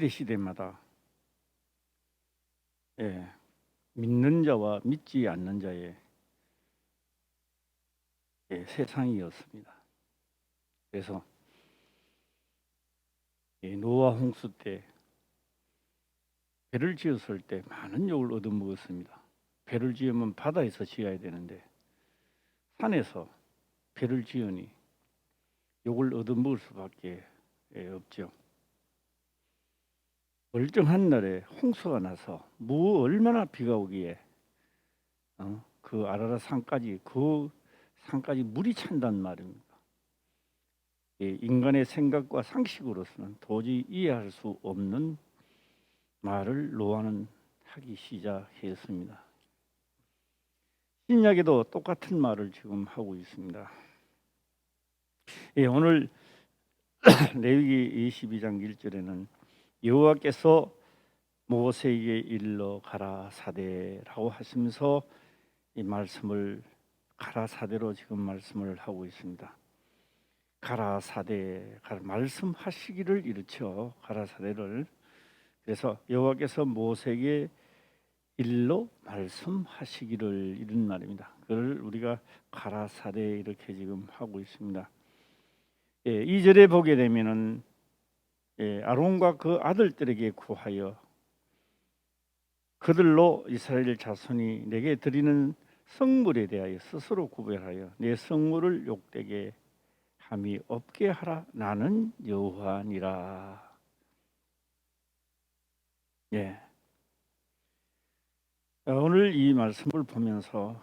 시대마다 믿는 자와 믿지 않는 자의 세상이었습니다. 그래서 노아 홍수 때 배를 지었을 때 많은 욕을 얻어먹었습니다. 배를 지으면 바다에서 지어야 되는데 산에서 배를 지으니 욕을 얻어먹을 수밖에 없죠. 멀쩡한 날에 홍수가 나서 얼마나 비가 오기에 그 아라라 산까지 물이 찬단 말입니다. 인간의 생각과 상식으로서는 도저히 이해할 수 없는 말을 노아는 하기 시작했습니다. 신약에도 똑같은 말을 지금 하고 있습니다. 오늘 레위기 22장 1절에는 여호와께서 모세에게 일러 가라사대라고 하시면서 이 말씀을 가라사대로 지금 말씀을 하고 있습니다. 가라사대, 말씀하시기를 이르죠. 가라사대를. 그래서 여호와께서 모세에게 일러 말씀하시기를 이런 말입니다. 그걸 우리가 가라사대 이렇게 지금 하고 있습니다. 2절에 보게 되면은 아론과 그 아들들에게 구하여 그들로 이스라엘 자손이 내게 드리는 성물에 대하여 스스로 구별하여 내 성물을 욕되게 함이 없게 하라. 나는 여호와니라. 오늘 이 말씀을 보면서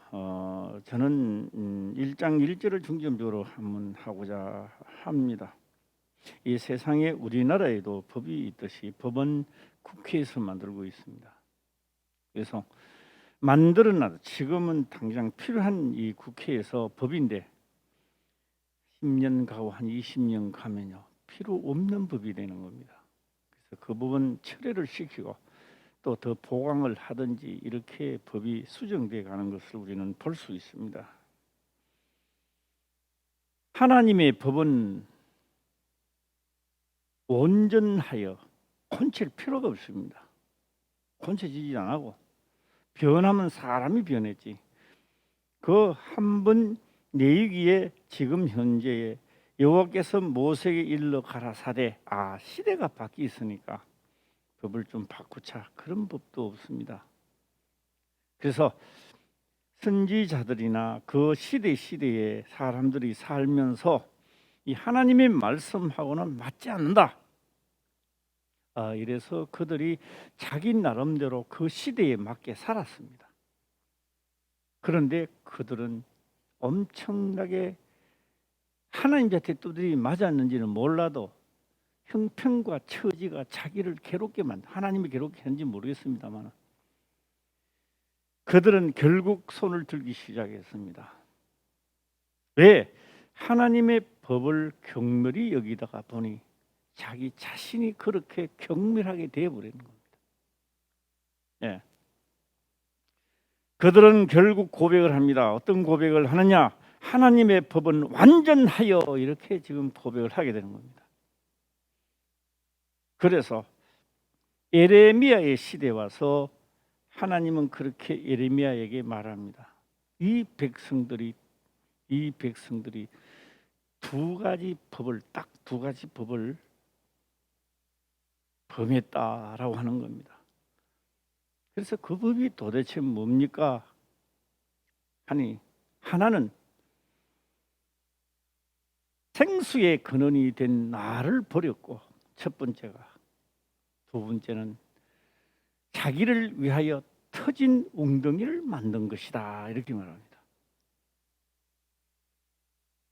저는 1장 1절을 중점적으로 한번 하고자 합니다. 이 세상에 우리나라에도 법이 있듯이 법은 국회에서 만들고 있습니다. 그래서 만들어놔도 지금은 당장 필요한 이 국회에서 법인데 10년 가고 한 20년 가면요 필요 없는 법이 되는 겁니다. 그래서 그 부분 철회를 시키고 또 더 보강을 하든지 이렇게 법이 수정돼 가는 것을 우리는 볼 수 있습니다. 하나님의 법은 온전하여 곤칠 필요가 없습니다. 곤쳐지지 안 하고 변하면 사람이 변했지. 그 한 번 내위기에 지금 현재에 여호와께서 모세에게 일러 가라사대 시대가 바뀌었으니까 법을 좀 바꾸자 그런 법도 없습니다. 그래서 선지자들이나 그 시대에 사람들이 살면서 이 하나님의 말씀하고는 맞지 않는다. 이래서 그들이 자기 나름대로 그 시대에 맞게 살았습니다. 그런데 그들은 엄청나게 하나님 자체 뜻이 맞았는지는 몰라도 형편과 처지가 자기를 괴롭게 하나님이 괴롭게 했는지 모르겠습니다만 그들은 결국 손을 들기 시작했습니다. 왜? 하나님의 법을 경멸히 여기다가 보니 자기 자신이 그렇게 경멸하게 되어버리는 겁니다. 그들은 결국 고백을 합니다. 어떤 고백을 하느냐? 하나님의 법은 완전하여 이렇게 지금 고백을 하게 되는 겁니다. 그래서 예레미야의 시대에 와서 하나님은 그렇게 예레미야에게 말합니다. 이 백성들이 두 가지 법을 범했다라고 하는 겁니다. 그래서 그 법이 도대체 뭡니까? 하니 하나는 생수의 근원이 된 나를 버렸고 첫 번째가, 두 번째는 자기를 위하여 터진 웅덩이를 만든 것이다 이렇게 말합니다.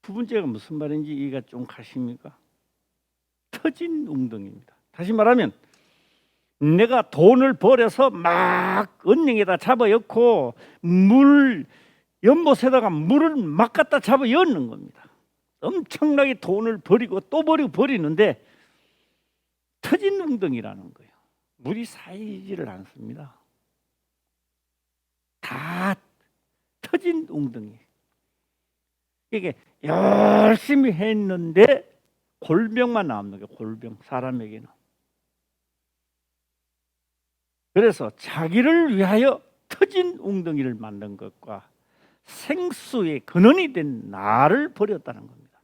두 번째가 무슨 말인지 이해가 좀 가십니까? 터진 웅덩이입니다. 다시 말하면 내가 돈을 벌여서 막 은행에다 잡아 엮고 연못에다가 물을 막 갖다 잡아 엮는 겁니다. 엄청나게 돈을 버리고 또 버리는데 터진 웅덩이라는 거예요. 물이 쌓이지를 않습니다. 다 터진 웅덩이. 이게 열심히 했는데 골병만 남는 거예요. 골병, 사람에게는. 그래서 자기를 위하여 터진 웅덩이를 만든 것과 생수의 근원이 된 나를 버렸다는 겁니다.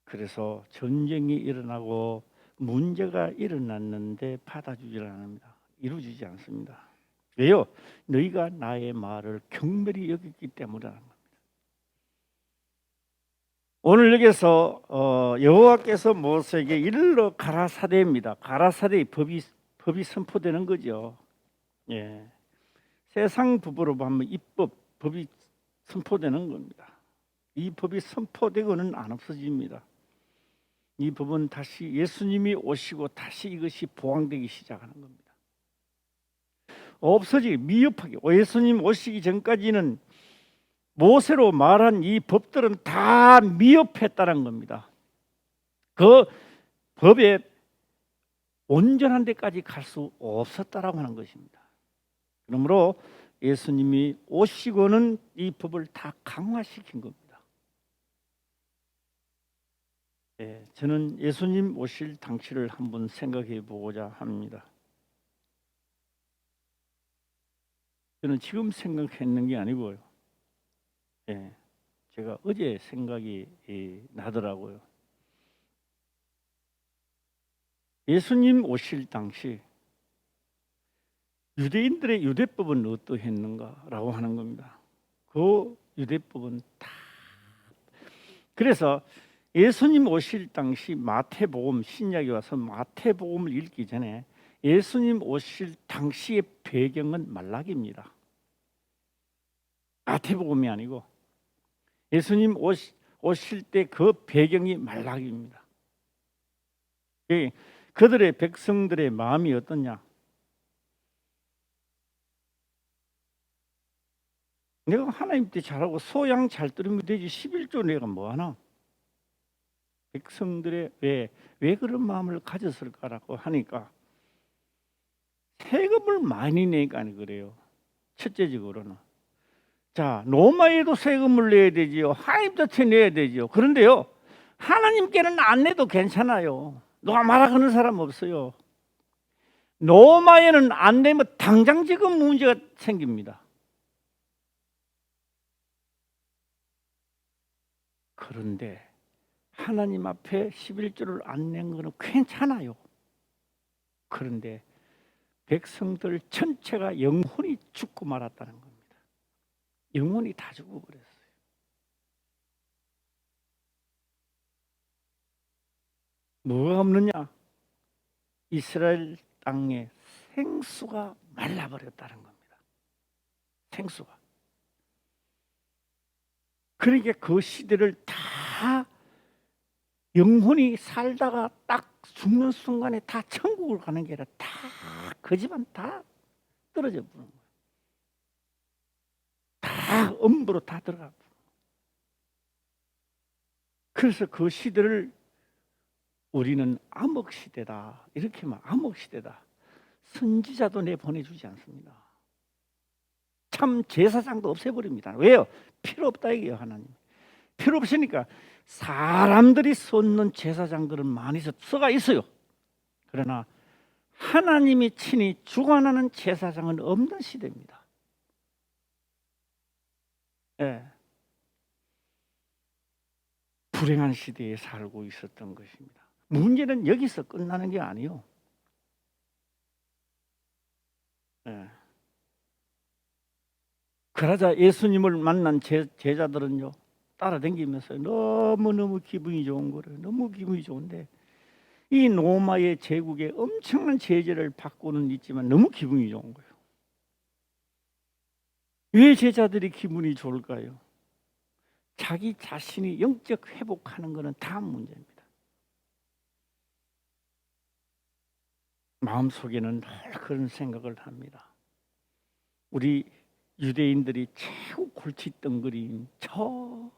그래서 전쟁이 일어나고 문제가 일어났는데 받아주질 않습니다. 이루어지지 않습니다. 왜요? 너희가 나의 말을 경멸히 여겼기 때문이라는 겁니다. 오늘 여기서 여호와께서 모세에게 이르러 가라사대입니다. 가라사대의 법이 선포되는 거죠. 예. 세상 법으로 보면 법이 선포되는 겁니다. 이 법이 선포되고는 안 없어집니다. 이 법은 다시 예수님이 오시고 다시 이것이 보강되기 시작하는 겁니다. 미흡하게 예수님 오시기 전까지는 모세로 말한 이 법들은 다 미흡했다는 겁니다. 그 법에 온전한 데까지 갈 수 없었다라고 하는 것입니다. 그러므로 예수님이 오시고는 이 법을 다 강화시킨 겁니다. 네, 저는 예수님 오실 당시를 한번 생각해 보고자 합니다. 저는 지금 생각했는 게 아니고요. 네, 제가 어제 생각이 나더라고요. 예수님 오실 당시 유대인들의 유대법은 어떠했는가라고 하는 겁니다. 그 유대법은 다 그래서 예수님 오실 당시 마태복음 신약에 와서 마태복음을 읽기 전에 예수님 오실 당시의 배경은 말라기입니다. 마태복음이 아니고 예수님 오실 때 그 배경이 말라기입니다. 그들의 백성들의 마음이 어떠냐? 내가 하나님 때 잘하고 소양 잘 들으면 되지 11조 내가 뭐하나? 백성들의 왜 그런 마음을 가졌을까라고 하니까 세금을 많이 내니까 그래요. 첫째적으로는. 자, 로마에도 세금을 내야 되지요. 하나님한테 내야 되지요. 그런데요, 하나님께는 안 내도 괜찮아요. 누가 말하는 사람 없어요. 로마에는 안 내면 당장 지금 문제가 생깁니다. 그런데 하나님 앞에 11조를 안 낸 거는 괜찮아요. 그런데 백성들 전체가 영혼이 죽고 말았다는 겁니다. 영혼이 다 죽어버렸어요. 뭐가 없느냐? 이스라엘 땅에 생수가 말라버렸다는 겁니다. 생수가. 그러니까 그 시대를 다 영혼이 살다가 딱 죽는 순간에 다 천국을 가는 게 아니라 다 그 집안 다 떨어져 버린 거예요. 다 음부로 다 들어가고. 그래서 그 시대를 우리는 암흑시대다 이렇게 말 암흑시대다. 선지자도 내보내주지 않습니다. 참 제사장도 없애버립니다. 왜요? 필요 없다 이게요. 하나님 필요 없으니까 사람들이 쏟는 제사장들은 많이 써가 있어요. 그러나 하나님이 친히 주관하는 제사장은 없는 시대입니다. 예. 불행한 시대에 살고 있었던 것입니다. 문제는 여기서 끝나는 게 아니요. 예. 그러자 예수님을 만난 제자들은요 따라다니면서 너무너무 기분이 좋은 거예요. 너무 기분이 좋은데 이 로마의 제국에 엄청난 제재를 받고는 있지만 너무 기분이 좋은 거예요. 왜 제자들이 기분이 좋을까요? 자기 자신이 영적 회복하는 것은 다음 문제입니다. 마음속에는 늘 그런 생각을 합니다. 우리 유대인들이 최고 골칫덩거리인 저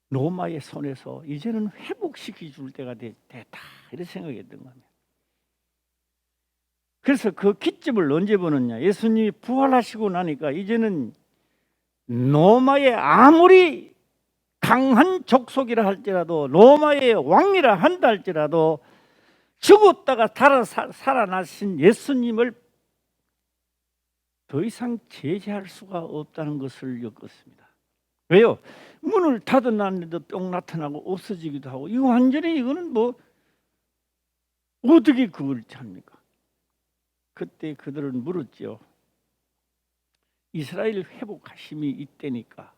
로마의 손에서 이제는 회복시켜 줄 때가 됐다 이런 생각이 했던 겁니다. 그래서 그 기점을 언제 보느냐? 예수님이 부활하시고 나니까 이제는 로마의 아무리 강한 족속이라 할지라도, 로마의 왕이라 한다 할지라도 죽었다가 살아나신 예수님을 더 이상 제재할 수가 없다는 것을 엮었습니다. 왜요? 문을 닫아놨는데도 뿅 나타나고 없어지기도 하고, 이거 완전히 이거는 뭐 어떻게 그걸 합니까? 그때 그들은 물었죠. 이스라엘 회복하심이 있다니까.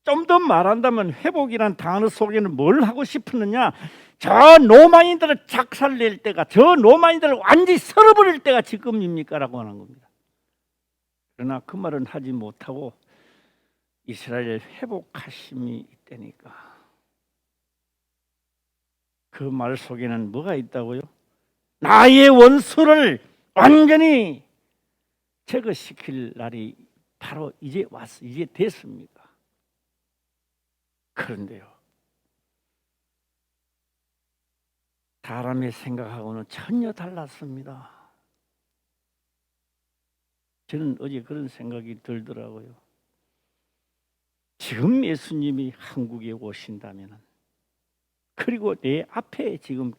좀 더 말한다면 회복이란 단어 속에는 뭘 하고 싶었느냐? 저 로마인들을 작살낼 때가, 저 로마인들을 완전히 썰어버릴 때가 지금입니까? 라고 하는 겁니다. 그러나 그 말은 하지 못하고 이스라엘 회복하심이 있다니까. 그 말 속에는 뭐가 있다고요? 나의 원수를 완전히 제거시킬 날이 바로 이제 왔어, 이제 됐습니다. 그런데요, 사람의 생각하고는 전혀 달랐습니다. 저는 어제 그런 생각이 들더라고요. 지금 예수님이 한국에 오신다면, 그리고 내 앞에 지금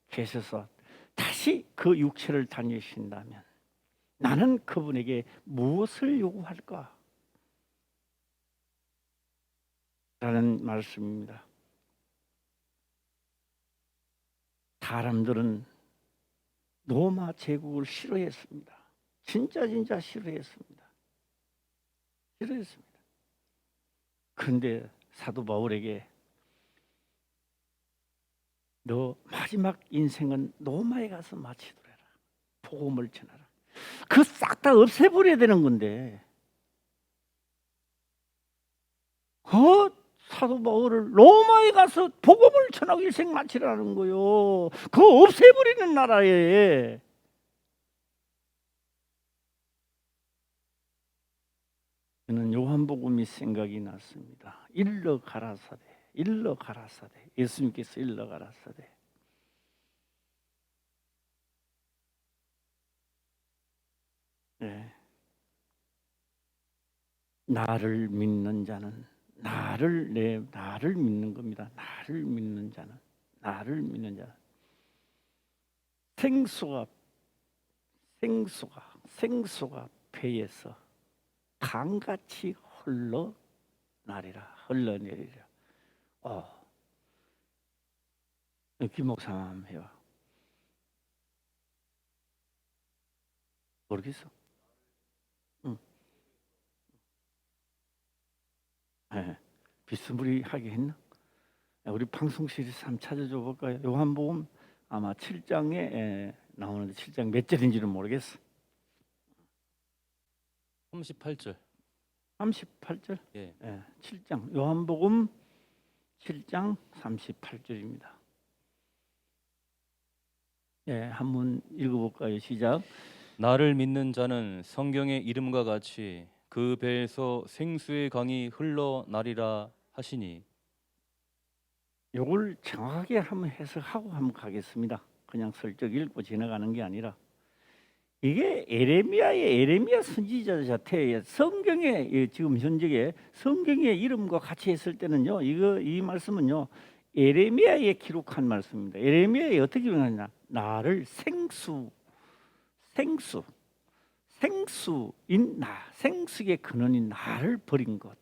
계셔서 다시 그 육체를 다니신다면 나는 그분에게 무엇을 요구할까? 라는 말씀입니다. 사람들은 로마 제국을 싫어했습니다. 진짜 싫어했습니다. 싫어했습니다. 그런데 사도 바울에게 너 마지막 인생은 로마에 가서 마치더라. 복음을 전하라. 그 싹 다 없애버려야 되는 건데, 그 사도 바울을 로마에 가서 복음을 전하고 일생 마치라는 거요. 그거 없애버리는 나라에. 저는 요한복음이 생각이 났습니다. 일러 가라사대, 일러 가라사대. 예수님께서 일러 가라사대. 네. 나를 믿는 자는, 나를 믿는 겁니다. 나를 믿는 자는, 나를 믿는 자는 생수가 배에서 강같이 흘러내리라. 김 목사 한번 해봐. 모르겠어. 응. 네. 비스무리하게 했나? 우리 방송실에서 한번 찾아줘 볼까요? 요한복음 아마 7장에 나오는데 7장 몇 절인지는 모르겠어. 38절. 38절? 예. 7장 요한복음 7장 38절입니다. 한번 읽어볼까요? 시작. 나를 믿는 자는 성경의 이름과 같이 그 배에서 생수의 강이 흘러나리라 하시니. 요걸 정확하게 한번 해석하고 한번 가겠습니다. 그냥 슬쩍 읽고 지나가는 게 아니라, 이게 에레미야 선지자 자체에 성경에 지금 현재 성경의 이름과 같이 했을 때는요, 이 말씀은요 에레미야에 기록한 말씀입니다. 에레미야에 어떻게 기록하냐? 나를 생수인 나, 생수의 근원인 나를 버린 것,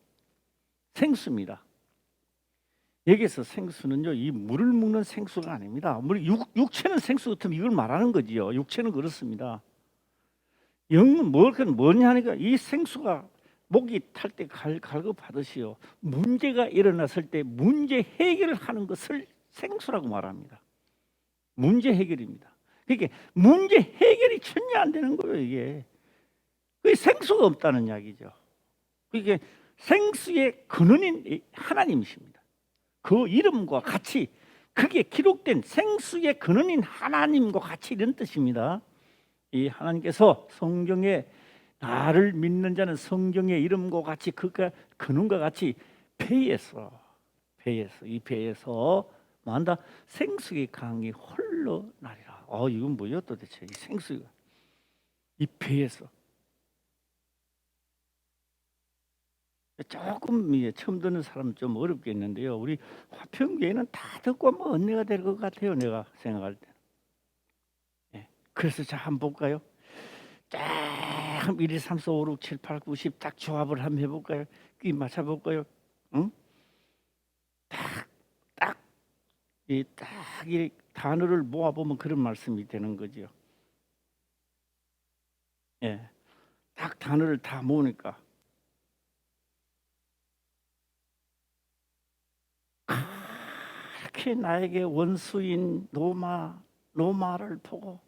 생수입니다. 여기서 생수는요, 이 물을 먹는 생수가 아닙니다. 육체는 생수 같으면 이걸 말하는 거지요. 육체는 그렇습니다. 영은 뭐냐 하니까, 이 생수가 목이 탈 때 갈급하듯이요, 문제가 일어났을 때 문제 해결을 하는 것을 생수라고 말합니다. 문제 해결입니다. 그러니까 문제 해결이 전혀 안 되는 거예요. 이게 그게 생수가 없다는 이야기죠. 그게 생수의 근원인 하나님이십니다. 그 이름과 같이, 그게 기록된 생수의 근원인 하나님과 같이, 이런 뜻입니다. 이 하나님께서 성경에 나를 믿는 자는 성경의 이름과 같이, 그가 근원과 같이 배에서 이 배에서 뭐한다? 생수의 강이 흘러나리라. 이건 뭐예요 도대체? 이 생수가 이 배에서. 조금 처음 듣는 사람은 좀 어렵겠는데요. 우리 화평교회는 다 듣고 뭐 은혜가 될 것 같아요. 내가 생각할 때. 예. 그래서 자 한번 볼까요? 딱 1, 2, 3, 4, 5, 6, 7, 8, 9, 10 딱 조합을 한번 해볼까요? 끼 맞춰볼까요? 응? 딱 이 단어를 모아보면 그런 말씀이 되는 거죠. 예, 딱 단어를 다 모으니까 그렇게 나에게 원수인 노마를 보고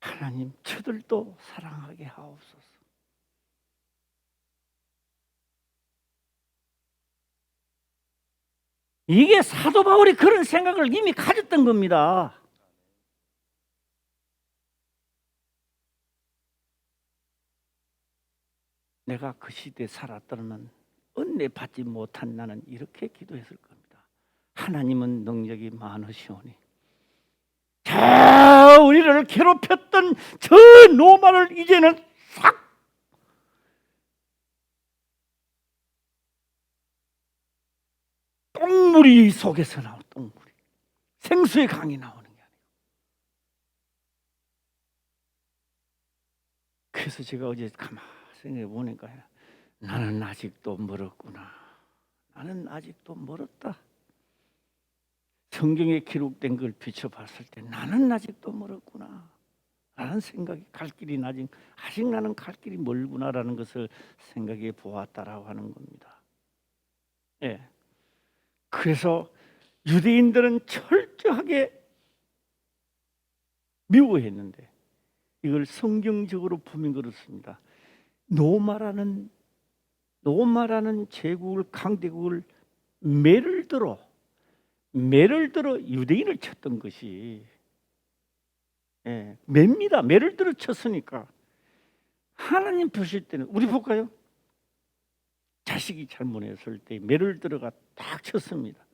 하나님 저들도 사랑하게 하옵소서. 이게 사도 바울이 그런 생각을 이미 가졌던 겁니다. 내가 그 시대에 살았더라면 은혜 받지 못한 나는 이렇게 기도했을 겁니다. 하나님은 능력이 많으시오니 자 우리를 괴롭혔던 저 노마를 이제는 싹 똥물이 속에서 나온 똥물이 생수의 강이 나오는 게 아니고. 그래서 제가 어제 가만히 생각해 보니까 나는 아직도 멀었구나. 나는 아직도 멀었다. 성경에 기록된 걸 비춰봤을 때 나는 아직도 멀었구나 라는 생각이 아직 나는 갈 길이 멀구나라는 것을 생각해 보았다라고 하는 겁니다. 예. 그래서 유대인들은 철저하게 미워했는데 이걸 성경적으로 보면 그렇습니다. 노마라는 제국을 강대국을 매를 들어 유대인을 쳤던 것이 매입니다. 매를 들어 쳤으니까 하나님 보실 때는 우리 볼까요? 자식이 잘못했을 때 매를 들어가 딱 쳤습니다.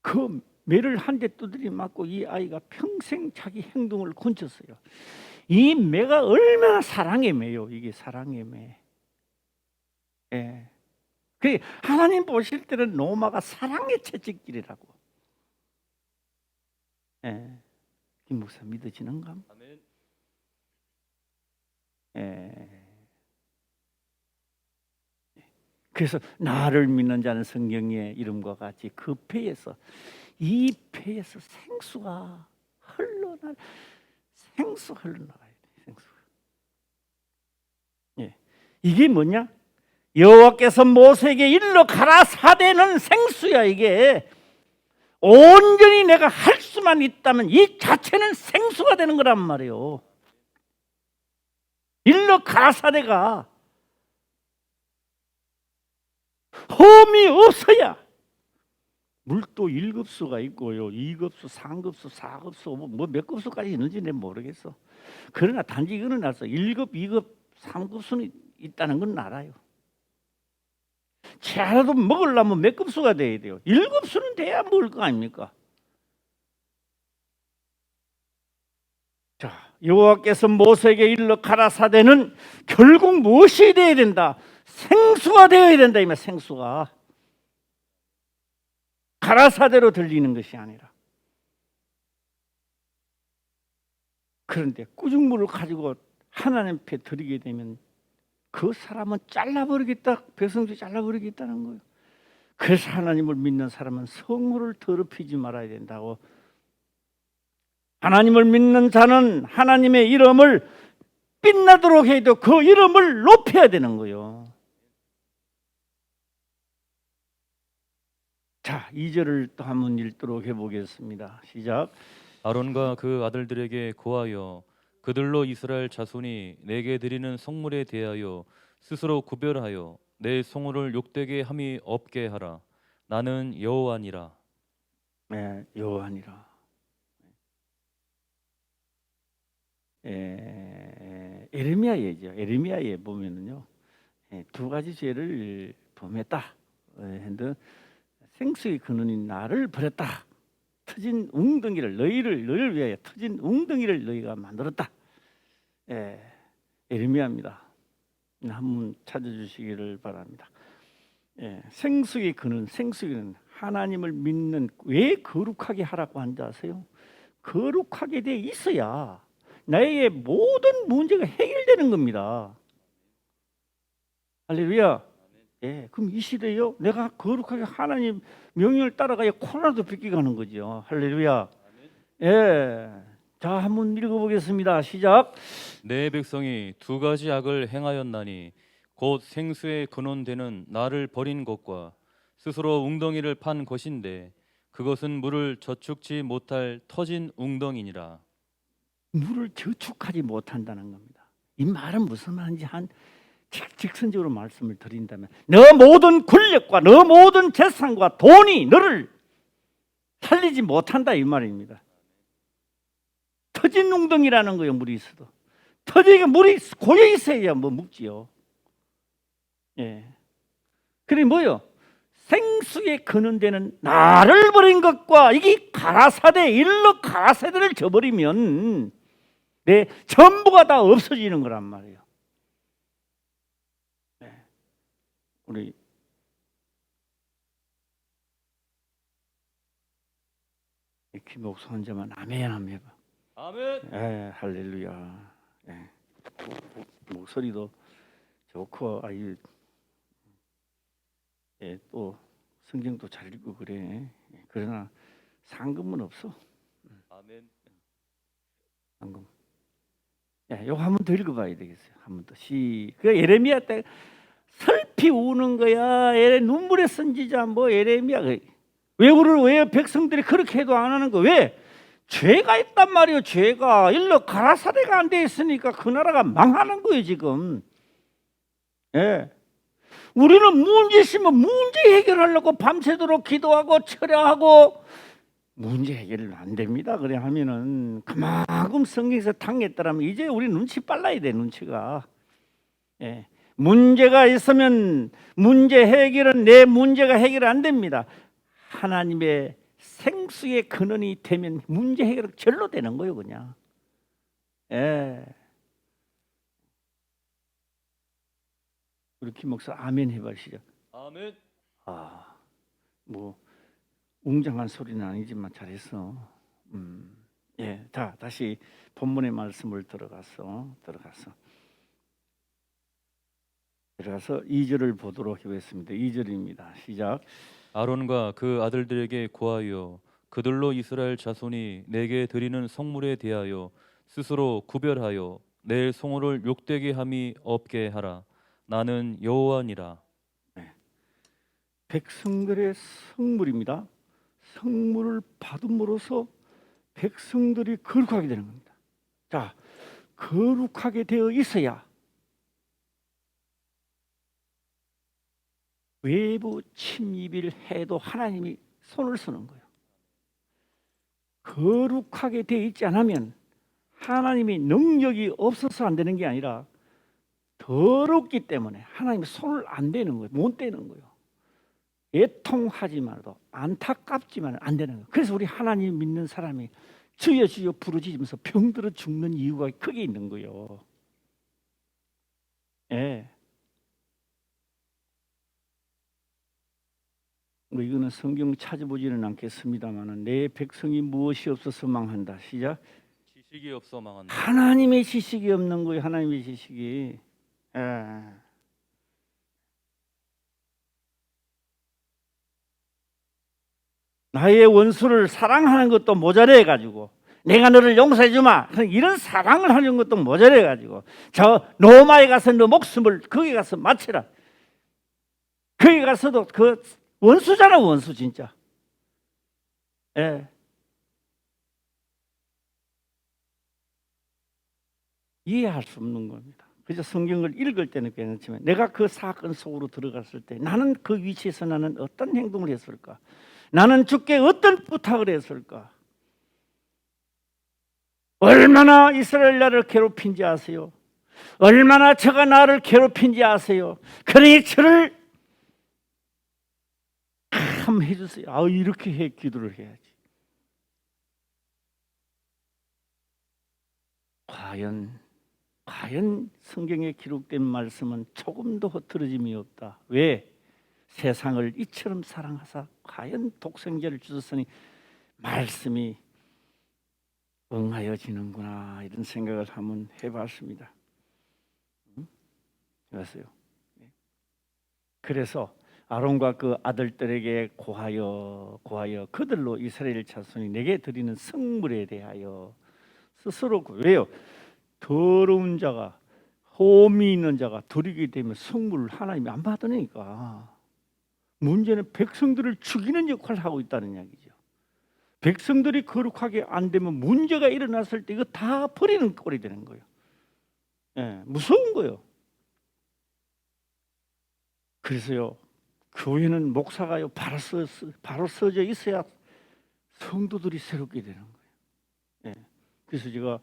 그 매를 한 대 두드려 맞고 이 아이가 평생 자기 행동을 곤쳤어요. 이 매가 얼마나 사랑의 매요. 이게 사랑의 매. 예. 그 하나님 보실 때는 노마가 사랑의 채찍질이라고. 예. 김 목사 믿어지는가? 아멘. 예. 그래서 나를 믿는 자는 성경의 이름과 같이 그 배에서 이 배에서 생수가 흘러나가야 돼. 생수. 예. 이게 뭐냐? 여호와께서 모세에게 일러 가라사대는 생수야. 이게 온전히 내가 할 수만 있다면 이 자체는 생수가 되는 거란 말이에요. 일러 가라사대가 험이 없어야 물도 1급수가 있고요, 2급수, 3급수, 4급수 뭐 몇 급수까지 있는지 내가 모르겠어. 그러나 단지 이거는 알았어. 1급, 2급, 3급수는 있다는 건 알아요. 차라도 먹으려면 몇 급수가 돼야 돼요. 1급수는 돼야 먹을 거 아닙니까? 자, 여호와께서 모세에게 일러 가라사대는 결국 무엇이 돼야 된다? 생수가 되어야 된다. 이 말 생수가 가라사대로 들리는 것이 아니라. 그런데 꾸중물을 가지고 하나님 앞에 드리게 되면 그 사람은 잘라버리겠다. 백성들이 잘라버리겠다는 거예요. 그래서 하나님을 믿는 사람은 성호를 더럽히지 말아야 된다고. 하나님을 믿는 자는 하나님의 이름을 빛나도록 해도 그 이름을 높여야 되는 거예요. 자, 2절을 또 한번 읽도록 해보겠습니다. 시작. 아론과 그 아들들에게 고하여 그들로 이스라엘 자손이 내게 드리는 성물에 대하여 스스로 구별하여 내 성호를 욕되게 함이 없게 하라. 나는 여호와니라. 네, 여호와니라. 에레미야예죠. 에레미야에 보면은요, 두 가지 죄를 범했다. 했는데 생수의 근원인 나를 버렸다. 터진 웅덩이를 너희를 위하여 터진 웅덩이를 너희가 만들었다. 에레미야입니다. 한번 찾아주시기를 바랍니다. 예, 생수의 근원, 생수는 하나님을 믿는 왜 거룩하게 하라고 한지 아세요? 거룩하게 돼 있어야 나의 모든 문제가 해결되는 겁니다. 할렐루야. 예, 그럼 이 시대요, 내가 거룩하게 하나님 명령을 따라가야 코로나도 비껴가는 거죠. 할렐루야. 예, 자 한번 읽어보겠습니다. 시작. 내 백성이 두 가지 악을 행하였나니 곧 생수의 근원되는 나를 버린 것과 스스로 웅덩이를 판 것인데 그것은 물을 저축지 못할 터진 웅덩이니라. 물을 저축하지 못한다는 겁니다. 이 말은 무슨 말인지 한 직선적으로 말씀을 드린다면, 너 모든 권력과 너 모든 재산과 돈이 너를 살리지 못한다 이 말입니다. 터진 웅덩이라는 거예요. 물이 있어도 터지게 물이 고여 있어야 뭐 묵지요. 예. 그래 뭐요? 생수의 근원되는 나를 버린 것과 이게 가라사대 일로 가라사대를 저버리면 내 전부가 다 없어지는 거란 말이에요. 네. 우리 김옥수 혼자만 아멘 한번 해봐. 아멘. 예, 할렐루야. 예. 목소리도 좋고 아유, 예, 또 성경도 잘 읽고 그래. 그러나 상금은 없어. 아멘. 상금. 예, 요거 한 번 더 읽어봐야 되겠어요. 한 번 더. 그 예레미야 때 슬피 우는 거야. 눈물의 선지자 뭐 예레미야. 왜 백성들이 그렇게 해도 안 하는 거? 왜? 죄가 있단 말이에요. 죄가 일로 가라사대가 안 돼 있으니까 그 나라가 망하는 거예요 지금. 예. 우리는 문제 있으면 문제 해결하려고 밤새도록 기도하고 철야하고 문제 해결은 안 됩니다. 그래 하면은 그만큼 성경에서 당했더라면 이제 우리 눈치 빨라야 돼. 눈치가. 예. 문제가 있으면 문제 해결은 내 문제가 해결 안 됩니다. 하나님의 생수의 근원이 되면 문제 해결은 절로 되는 거예요, 그냥. 예. 우리 김 목사 아멘 해봐시죠. 아멘. 아, 뭐 웅장한 소리는 아니지만 잘했어. 예, 자 다시 본문의 말씀을 들어가서 2절을 보도록 하겠습니다. 2절입니다. 시작. 아론과 그 아들들에게 고하여 그들로 이스라엘 자손이 내게 드리는 성물에 대하여 스스로 구별하여 내 성호를 욕되게 함이 없게 하라. 나는 여호와니라. 백성들의 성물입니다. 성물을 받음으로써 백성들이 거룩하게 되는 겁니다. 자, 거룩하게 되어 있어야 외부 침입을 해도 하나님이 손을 쓰는 거예요. 거룩하게 되어 있지 않으면 하나님이 능력이 없어서 안 되는 게 아니라 더럽기 때문에 하나님이 손을 안 대는 거예요. 못 대는 거예요. 애통하지만도 안타깝지만 안 되는 거예요. 그래서 우리 하나님 믿는 사람이 주여 주여 부르짖으면서 병들어 죽는 이유가 크게 있는 거예요. 예. 뭐 이거는 성경 찾아보지는 않겠습니다만은 내 백성이 무엇이 없어서 망한다. 시작. 지식이 없어 망한다. 하나님의 지식이 없는 거예요. 하나님의 지식이. 예. 나의 원수를 사랑하는 것도 모자래 가지고 내가 너를 용서해 주마 이런 사랑을 하는 것도 모자래 가지고 저 로마에 가서 너 목숨을 거기 가서 바치라. 거기 가서도 그 원수잖아. 원수 진짜. 예. 이해할 수 없는 겁니다. 그래서 성경을 읽을 때는 괜찮지만 내가 그 사건 속으로 들어갔을 때 나는 그 위치에서 나는 어떤 행동을 했을까? 나는 주께 어떤 부탁을 했을까? 얼마나 이스라엘 나라를 괴롭힌지 아세요? 얼마나 저가 나를 괴롭힌지 아세요? 그러니 저를 참 해주세요. 이렇게 해 기도를 해야지. 과연 과연 성경에 기록된 말씀은 조금도 흐트러짐이 없다. 왜? 세상을 이처럼 사랑하사 과연 독생자를 주셨으니 말씀이 응하여지는구나, 이런 생각을 한번 해봤습니다. 맞아요. 그래서 아론과 그 아들들에게 고하여 그들로 이스라엘 자손이 내게 드리는 성물에 대하여 스스로 왜요? 더러운 자가, 호미 있는 자가 드리게 되면 성물을 하나님이 안 받으니까. 문제는 백성들을 죽이는 역할을 하고 있다는 이야기죠. 백성들이 거룩하게 안 되면 문제가 일어났을 때 이거 다 버리는 꼴이 되는 거예요. 예, 무서운 거예요. 그래서요, 교회는 목사가요 바로 서져 있어야 성도들이 새롭게 되는 거예요. 예, 그래서 제가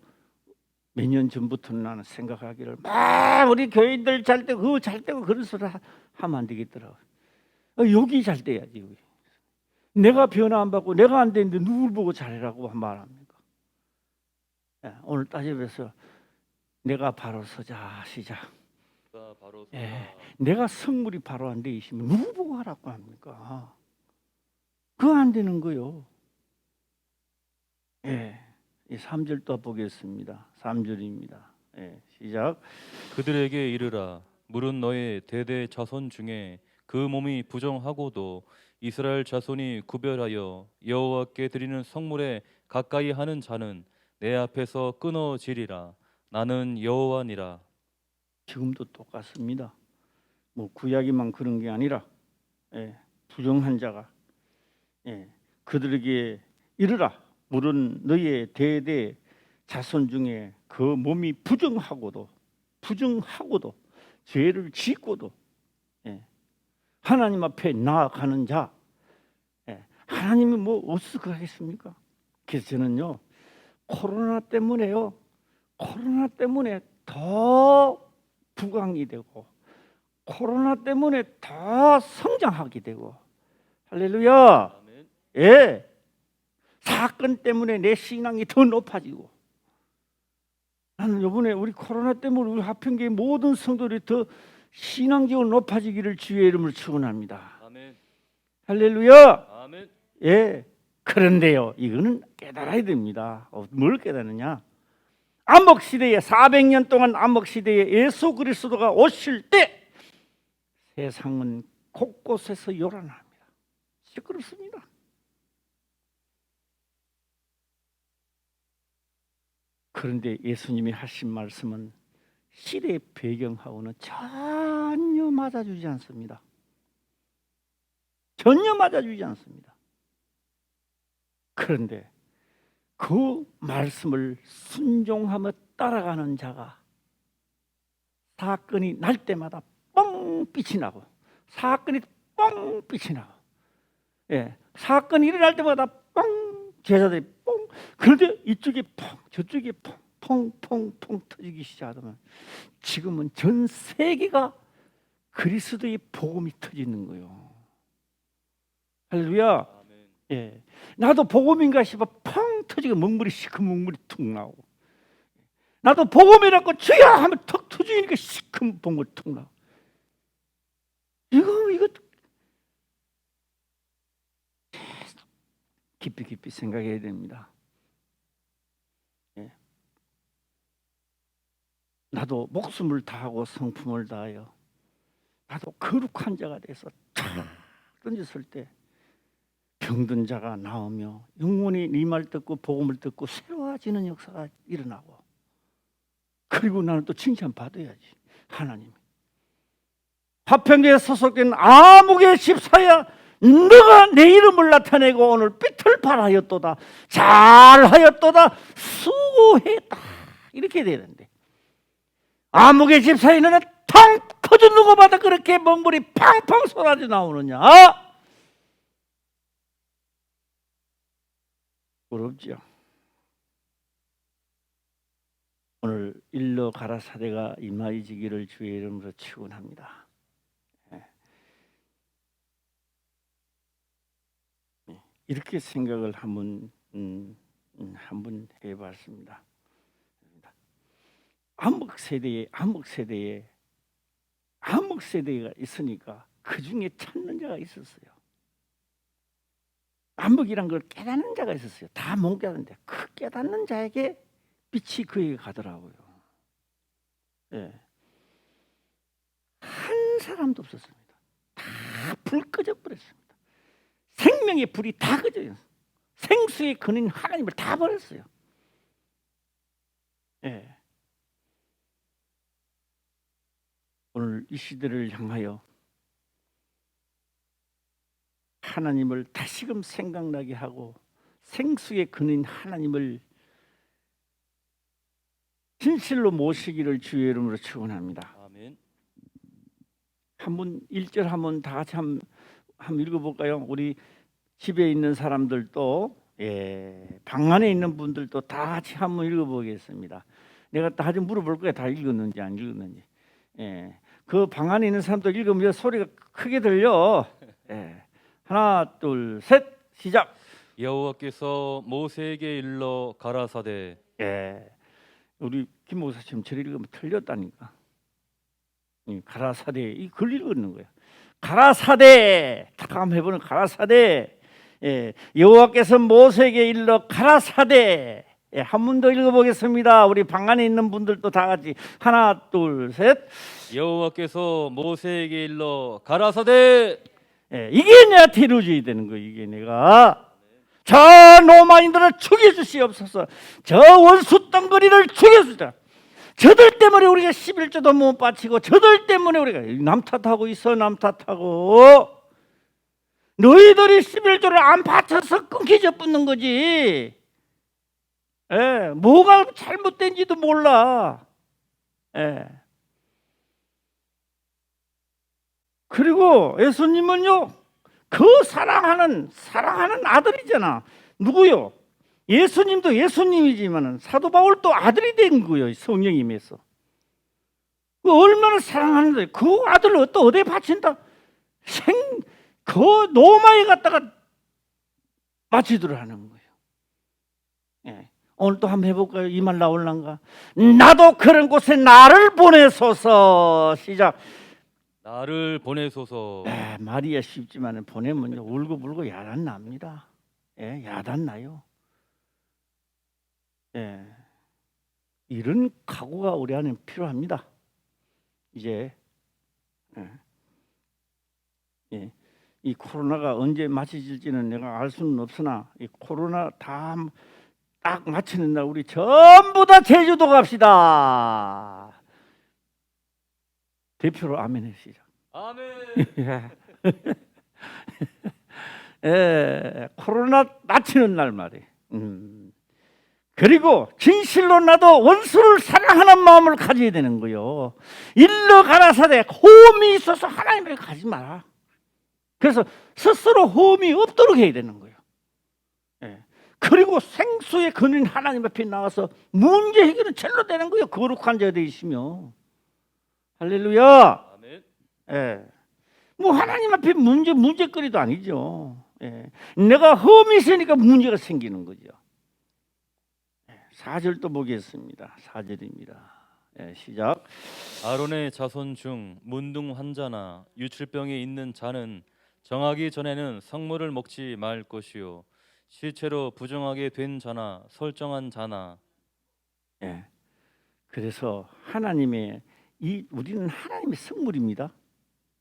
몇 년 전부터는 나는 생각하기를, 막 우리 교인들 잘 때고 그거 잘 때고 그런 소리 하면 안 되겠더라고요. 여기 잘 돼야지. 여기. 내가 변화 안 받고 내가 안 되는데 누굴 보고 잘해라고 말합니까? 예, 오늘 따져서 내가 바로 서자 시작. 바로 예, 내가 성물이 바로 안 돼 있으면 누구 보고 하라고 합니까? 그거 안 되는 거요. 예, 이 3절 또 보겠습니다. 3절입니다. 예, 시작. 그들에게 이르라 물은 너의 대대 자손 중에 그 몸이 부정하고도 이스라엘 자손이 구별하여 여호와께 드리는 성물에 가까이 하는 자는 내 앞에서 끊어지리라. 나는 여호와니라. 지금도 똑같습니다. 뭐 구약이만 그런 게 아니라, 예, 부정한 자가, 예, 그들에게 이르라 물은 너의 대대 자손 중에 그 몸이 부정하고도 죄를 짓고도, 예, 하나님 앞에 나아가는 자, 예, 하나님이 뭐 없을 거 하겠습니까? 그래서 저는요, 코로나 때문에 더 부강이 되고 코로나 때문에 더 성장하게 되고, 할렐루야. 아멘. 예, 사건 때문에 내 신앙이 더 높아지고, 나는 이번에 우리 코로나 때문에 우리 하평교회 모든 성도들이 더 신앙적으로 높아지기를 주의 이름으로 축원합니다. 아멘. 할렐루야. 아멘. 예, 그런데요, 이거는 깨달아야 됩니다. 뭘 깨닫느냐? 암흑 시대에 400년 동안 암흑 시대에 예수 그리스도가 오실 때 세상은 곳곳에서 요란합니다. 시끄럽습니다. 그런데 예수님이 하신 말씀은 시대의 배경하고는 전혀 맞아주지 않습니다. 전혀 맞아주지 않습니다. 그런데 그 말씀을 순종하며 따라가는 자가 사건이 날 때마다 뻥빛이 나고, 사건이 뻥빛이 나고, 예, 사건이 일어날 때마다 뻥, 제자들이 뻥, 그런데 이쪽에 펑, 저쪽에 펑, 펑펑펑 터지기 시작하면 지금은 전 세계가 그리스도의 복음이 터지는 거예요. 할렐루야. 아멘. 예, 나도 복음인가 싶어 펑 터지고 먹물이 시큰 먹물이 툭 나오고, 나도 복음이라고 주여 하면 턱 터지니까 시큰 먹물 툭 나오고, 이거 깊이 생각해야 됩니다. 예. 나도 목숨을 다하고 성품을 다하여 나도 거룩한 자가 돼서 탁 던졌을 때 병든 자가 나오며 영혼이 네 말 듣고 복음을 듣고 새로워지는 역사가 일어나고, 그리고 나는 또 칭찬 받아야지. 하나님, 화평교에 소속된 아무개 집사야, 너가 내 이름을 나타내고 오늘 빛을 발하였도다, 잘하였도다, 수고했다, 이렇게 되는데, 아무개 집사에 너는 탕 터져 누구마다 그렇게 먹물이 팡팡 쏟아져 나오느냐? 부럽죠. 오늘 일러 가라사대가 임하이지기를 주의 이름으로 축원합니다. 이렇게 생각을 한번 해봤습니다. 암흑 세대가 있으니까 그 중에 찾는 자가 있었어요. 암흑이란 걸 깨닫는 자가 있었어요. 다 못 깨닫는데 그 깨닫는 자에게 빛이 그에게 가더라고요. 예. 한 사람도 없었습니다. 다 불 꺼져 버렸습니다. 생명의 불이 다 꺼져요. 생수의 근인 하나님을 다 버렸어요. 예. 오늘 이 시대를 향하여 하나님을 다시금 생각나게 하고 생수의 근인 하나님을 진실로 모시기를 주의 이름으로 축원합니다. 아멘. 한번 1절 한번 다 같이 한번 읽어볼까요? 우리 집에 있는 사람들도 방 안에 있는 분들도 다 같이 한번 읽어보겠습니다. 내가 다 같이 물어볼 거야. 다 읽었는지 안 읽었는지. 그 방 안에 있는 사람들 읽으면 소리가 크게 들려. 하나 둘 셋 시작. 여호와께서 모세에게 일러 가라사대. 우리 김 목사님 저리 읽으면 틀렸다니까. 가라사대 이걸 읽는 거야. 가라사대 탁 한번 해보는 가라사대. 여호와께서 모세에게 일러 가라사대. 한 번 더 읽어보겠습니다. 우리 방 안에 있는 분들도 다 같이 하나 둘 셋. 여호와께서 모세에게 일러 가라사대. 이게 내한테 이루어져야 되는 거예요. 이게 내가 저 로마인들을 죽여주시옵소서. 저 원수 덩거리를 죽여주자. 저들 때문에 우리가 11조도 못 바치고 저들 때문에 우리가 남 탓하고 있어. 남 탓하고 너희들이 11조를 안 바쳐서 끊기져 붙는 거지. 뭐가 잘못된지도 몰라. 그리고 예수님은요 그 사랑하는 아들이잖아. 누구요? 예수님도 예수님이지만은 사도 바울도 아들이 된 거예요. 성령이 임해서. 그 얼마나 사랑하는데 그 아들을 또 어디에 바친다? 그 로마에 갔다가 바치도록 하는 거예요. 오늘 또 한번 해볼까요? 이 말 나올란가? 나도 그런 곳에 나를 보내소서. 시작. 나를 보내소서. 말이야 쉽지만 보내면요 울고불고 야단 납니다. 야단 나요. 이런 각오가 우리 안에 필요합니다. 이제 이 코로나가 언제 마치질지는 내가 알 수는 없으나 이 코로나 다 딱 마치는 날 우리 전부 다 제주도 갑시다. 대표로 아멘 해주시죠. 아멘. 코로나 마치는 날 말이에요. 그리고 진실로 나도 원수를 사랑하는 마음을 가져야 되는 거요. 일러 가라사대 호흡이 있어서 하나님에게 가지 마라. 그래서 스스로 호흡이 없도록 해야 되는 거예요. 그리고 생수의 근인 하나님 앞에 나와서 문제 해결은 절로 되는 거예요. 거룩한 자가 되시며. 할렐루야. 아멘. 뭐 하나님 앞에 문제거리도 아니죠. 내가 험이 있으니까 문제가 생기는 거죠. 4절도 보겠습니다. 4절입니다. 시작. 아론의 자손 중 문둥 환자나 유출병이 있는 자는 정하기 전에는 성물을 먹지 말 것이요 실체로 부정하게 된 자나 설정한 자나. 그래서 우리는 하나님의 성물입니다.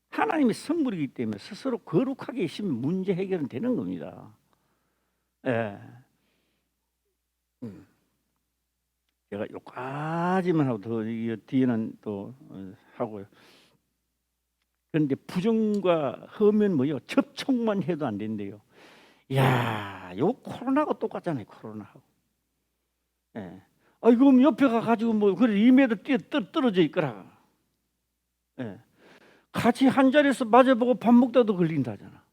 하나님의 성물이기 때문에 스스로 거룩하게 있으면 문제 해결은 되는 겁니다. 제가 여기까지만 하고 더 뒤에는 또 하고요. 그런데 부정과 험은 뭐요? 접촉만 해도 안 된대요. 요 코로나가 똑같잖아요. 코로나하고. 그럼 옆에 가가지고 뭐 그래 2m 떨어져 있거라. 같이 한 자리에서 맞아보고 밥 먹다도 걸린다잖아.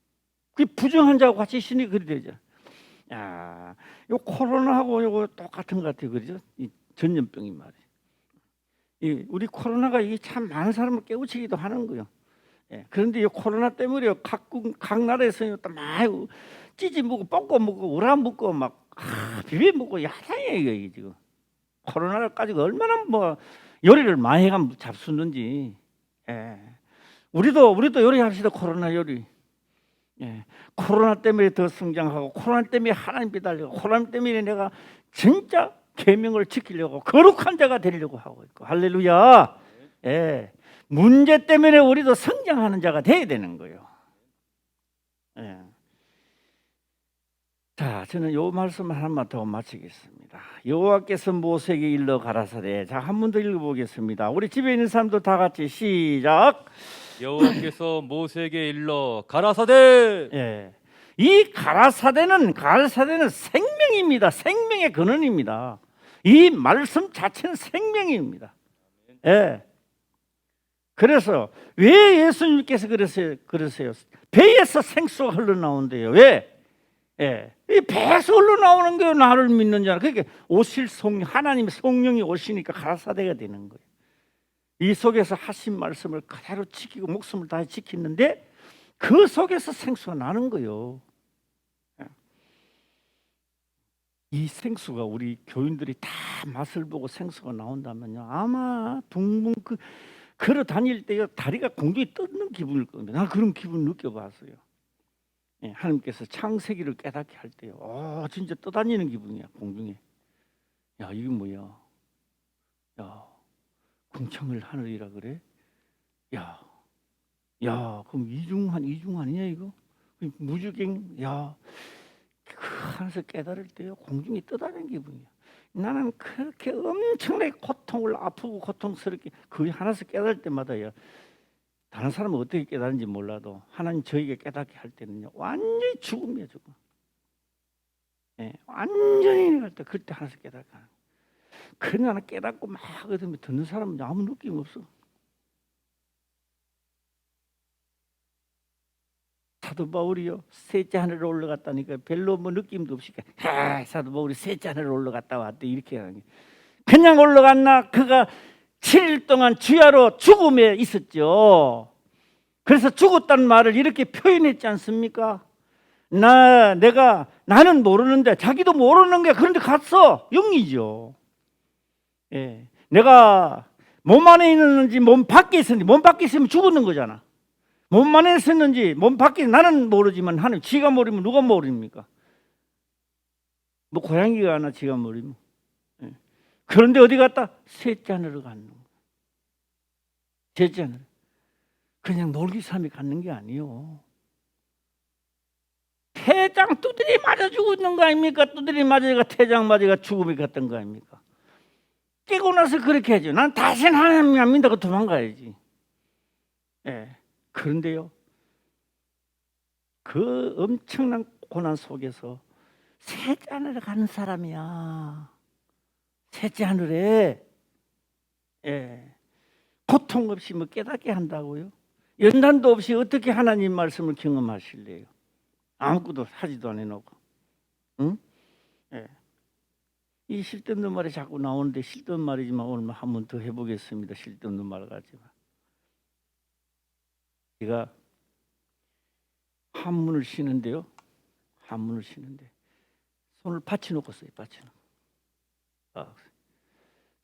그게 부정한 자하고 같이 있으니 그래 되잖아. 요 코로나하고 요거 똑같은 것 같아요. 그죠? 이 전염병이 말이에요. 우리 코로나가 이게 참 많은 사람을 깨우치기도 하는 거예요. 그런데 이 코로나 때문에 각 나라에서 또 많이 찌지 먹고 볶고 먹고 우라 먹고 막 비벼 먹고 야단이에요. 이게 지금 코로나까지 얼마나 뭐 요리를 많이 해가 잡수는지. 예. 우리도 요리합시다. 코로나 요리. 예. 코로나 때문에 더 성장하고, 코로나 때문에 하나님 배달리고, 코로나 때문에 내가 진짜 계명을 지키려고 거룩한 자가 되려고 하고 있고. 할렐루야. 예. 문제 때문에 우리도 성장하는 자가 돼야 되는 거예요. 예. 자, 저는 요 말씀 하나만 더 마치겠습니다. 여호와께서 모세에게 일러 가라사대. 자, 한 번 더 읽어보겠습니다. 우리 집에 있는 사람도 다 같이 시작. 여호와께서 모세에게 일러 가라사대. 예. 이 가라사대는 생명입니다. 생명의 근원입니다. 이 말씀 자체는 생명입니다. 예. 그래서 왜 예수님께서 그러세요? 배에서 생수가 흘러나온대요. 왜? 예. 이 배에서 흘러나오는 게 나를 믿는 자라. 그러니까 오실 하나님의 성령이 오시니까 가라사대가 되는 거예요. 이 속에서 하신 말씀을 그대로 지키고 목숨을 다해 지키는데 그 속에서 생수가 나는 거예요. 이 생수가 우리 교인들이 다 맛을 보고 생수가 나온다면요, 아마 둥둥 걸어 다닐 때 다리가 공중에 떠는 기분일 겁니다. 나 그런 기분 느껴봤어요. 예, 하나님께서 창세기를 깨닫게 할 때요, 진짜 떠다니는 기분이야. 공중에. 야, 이게 뭐야? 야, 궁창을 하늘이라 그래? 야, 그럼 이중 아니냐 이거? 무주갱, 야, 그 하늘에서 깨달을 때요, 공중에 떠다니는 기분이야. 나는 그렇게 엄청나게 고통을 아프고 고통스럽게 그 하나에서 깨달을 때마다요, 다른 사람은 어떻게 깨달는지 몰라도 하나님 저에게 깨닫게 할 때는요, 완전히 죽음이야, 죽음. 예, 완전히 갈 때 그때 하나에서 깨닫게 하는. 그러나 나는 깨닫고 막 하거든요. 듣는 사람은 아무 느낌 없어. 사도 바울이요, 셋째 하늘에 올라갔다니까 별로 뭐 느낌도 없이, 사도 바울이 셋째 하늘에 올라갔다 왔대 이렇게 하는 게, 그냥 올라갔나? 그가 7일 동안 주야로 죽음에 있었죠. 그래서 죽었다는 말을 이렇게 표현했지 않습니까? 나는 모르는데 자기도 모르는 게 그런데 갔어. 영이죠. 예, 내가 몸 안에 있는지 몸 밖에 있었는지, 몸 밖에 있으면 죽었는 거잖아. 몸 안에 있었는지 몸 밖에, 나는 모르지만 하나님, 지가 모르면 누가 모릅니까? 뭐 고양이가 하나 지가 모르면. 예. 그런데 어디 갔다? 셋째 하늘로 갔는 거야. 셋째 하늘. 그냥 놀기삼이 갔는 게 아니요. 태장 두드리 맞아 죽었는 거 아닙니까? 두드리 맞아가 태장 맞아가 죽음에 갔던 거 아닙니까? 깨고 나서 그렇게 하죠. 난 다시는 하나님 안 믿다고 도망가야지. 예. 그런데요, 그 엄청난 고난 속에서 셋째 하늘에 가는 사람이야. 셋째 하늘에. 예. 고통 없이 뭐 깨닫게 한다고요? 연단도 없이 어떻게 하나님 말씀을 경험하실래요? 아무것도 하지도 안 해놓고. 응? 예. 이 실없는 말이 자꾸 나오는데, 실없는 말이지만 오늘 한 번 더 해보겠습니다. 실없는 말 가지만. 제가 한문을 쉬는데요, 한문을 쉬는데 손을 받쳐놓고 써요. 받쳐놓고.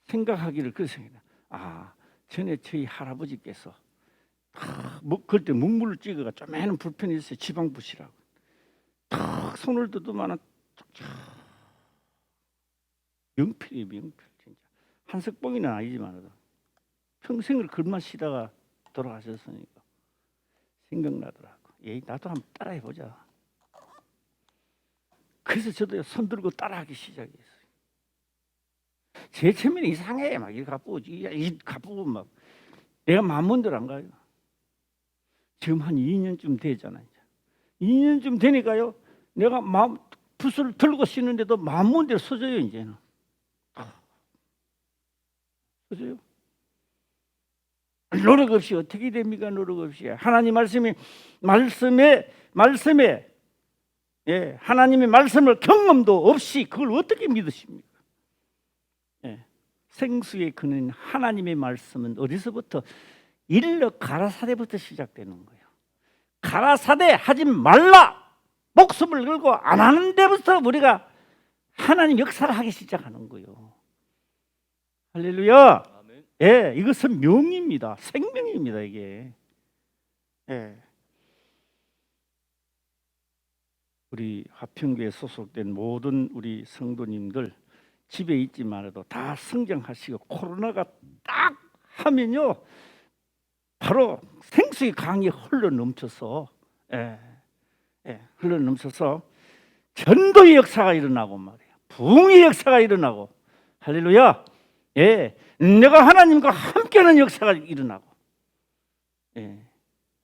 생각하기를 그렇게 생각해요. 전에 저희 할아버지께서 그때 묵물을 찍어가 쪼매는 불펜이 있어요. 지방붓이라고. 탁 손을 뜯으면 명필이에요. 명필. 진짜 한석봉이는 아니지만 평생을 글만 쓰다가 돌아가셨으니까 생각나더라고. 나도 한번 따라해보자. 그래서 저도 손 들고 따라하기 시작했어요. 제 체면이 이상해. 막 이 가쁘고 막 내가 마음대로 안 가요. 지금 한 2년쯤 되잖아요. 2년쯤 되니까요, 내가 붓을 들고 쓰는데도 마음대로 써져요. 이제는 써져요. 노력 없이 어떻게 됩니까? 노력 없이. 하나님 말씀에 예, 하나님의 말씀을 경험도 없이 그걸 어떻게 믿으십니까? 예, 생수의 근원 하나님의 말씀은 어디서부터? 일러 가라사대부터 시작되는 거예요. 가라사대 하지 말라. 목숨을 걸고 안 하는 데부터 우리가 하나님 역사를 하기 시작하는 거예요. 할렐루야. 예, 이것은 명입니다. 생명입니다, 이게. 예. 우리 화평교에 소속된 모든 우리 성도님들 집에 있지만 해도 다 성장하시고 코로나가 딱 하면요 바로 생수의 강이 흘러 넘쳐서 흘러 넘쳐서 전도의 역사가 일어나고 말이에요. 부흥의 역사가 일어나고 할렐루야. 예, 내가 하나님과 함께하는 역사가 일어나고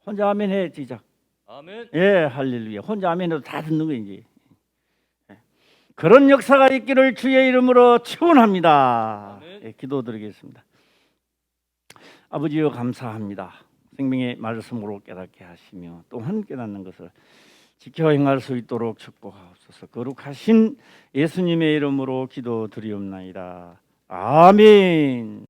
혼자 아멘 해 시작. 아멘. 예, 할렐루야. 혼자 아멘해도 다 듣는 거예요 이제. 그런 역사가 있기를 주의 이름으로 축원합니다. 예, 기도드리겠습니다. 아버지여 감사합니다. 생명의 말씀으로 깨닫게 하시며 또한 깨닫는 것을 지켜 행할 수 있도록 축복하옵소서. 거룩하신 예수님의 이름으로 기도드리옵나이다. 아멘.